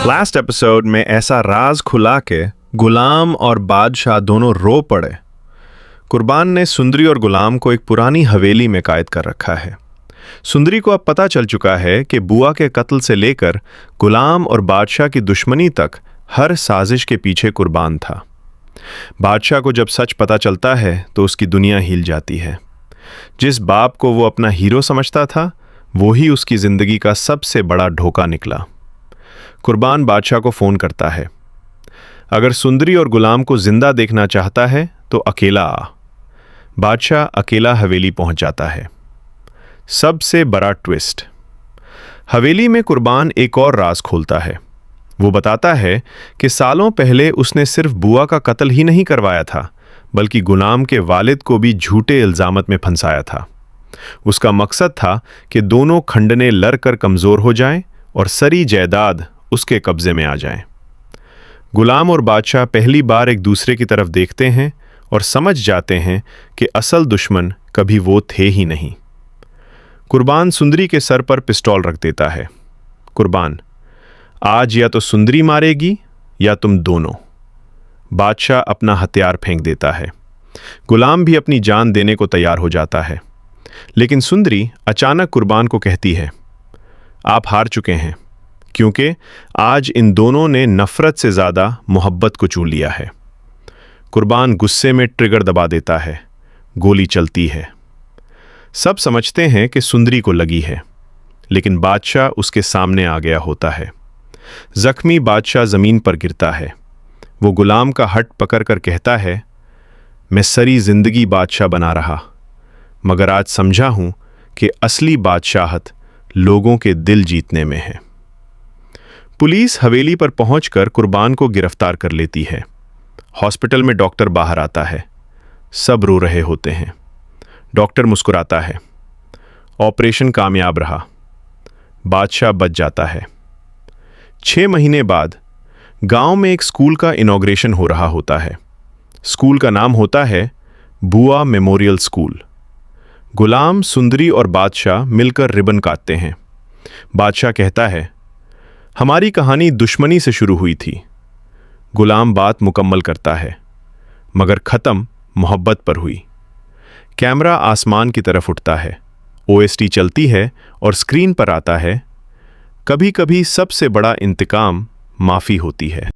Last episode में ऐसा राज खुला के गुलाम और बादशाह दोनों रो पड़े। कुर्बान ने सुंदरी और गुलाम को एक पुरानी हवेली में कैद कर रखा है। सुंदरी को अब पता चल चुका है कि बुआ के कत्ल से लेकर गुलाम और बादशाह की दुश्मनी तक हर साजिश के पीछे कुर्बान था। बादशाह को जब सच पता चलता है तो उसकी दुनिया हिल जाती है। जिस बाप को वो अपना हीरो समझता था, वो ही उसकी जिंदगी का सबसे बड़ा धोखा निकला। कुर्बान बादशाह को फोन करता है, अगर सुंदरी और गुलाम को जिंदा देखना चाहता है तो अकेला आ। बादशाह अकेला हवेली पहुंच जाता है। सबसे बड़ा ट्विस्ट, हवेली में कुर्बान एक और राज खोलता है। वो बताता है कि सालों पहले उसने सिर्फ बुआ का कत्ल ही नहीं करवाया था, बल्कि गुलाम के वालिद को भी झूठे इल्जामत में फंसाया था। उसका मकसद था कि दोनों खंडने लड़कर कमजोर हो जाएं और सारी जायदाद उसके कब्जे में आ जाए। गुलाम और बादशाह पहली बार एक दूसरे की तरफ देखते हैं और समझ जाते हैं कि असल दुश्मन कभी वो थे ही नहीं। कुर्बान सुंदरी के सर पर पिस्तौल रख देता है। कुर्बान, आज या तो सुंदरी मारेगी या तुम दोनों। बादशाह अपना हथियार फेंक देता है। गुलाम भी अपनी जान देने को तैयार हो जाता है, लेकिन सुंदरी अचानक कुर्बान को कहती है, आप हार चुके हैं, क्योंकि आज इन दोनों ने नफरत से ज्यादा मोहब्बत को चुन लिया है। कुर्बान गुस्से में ट्रिगर दबा देता है। गोली चलती है। सब समझते हैं कि सुंदरी को लगी है, लेकिन बादशाह उसके सामने आ गया होता है। जख्मी बादशाह जमीन पर गिरता है। वो गुलाम का हट पकड़कर कहता है, मैं सारी जिंदगी बादशाह बना रहा, मगर आज समझा हूं कि असली बादशाहत लोगों के दिल जीतने में है। पुलिस हवेली पर पहुंचकर कुर्बान को गिरफ्तार कर लेती है। हॉस्पिटल में डॉक्टर बाहर आता है। सब रो रहे होते हैं। डॉक्टर मुस्कुराता है। ऑपरेशन कामयाब रहा। बादशाह बच जाता है। 6 महीने बाद गांव में एक स्कूल का इनॉग्रेशन हो रहा होता है। स्कूल का नाम होता है बुआ मेमोरियल स्कूल। गुलाम, सुंदरी और बादशाह मिलकर रिबन काटते हैं। बादशाह कहता है, हमारी कहानी दुश्मनी से शुरू हुई थी। गुलाम बात मुकम्मल करता है, मगर खत्म मोहब्बत पर हुई। कैमरा आसमान की तरफ उठता है। OST चलती है और स्क्रीन पर आता है, कभी कभी सबसे बड़ा इंतकाम माफी होती है।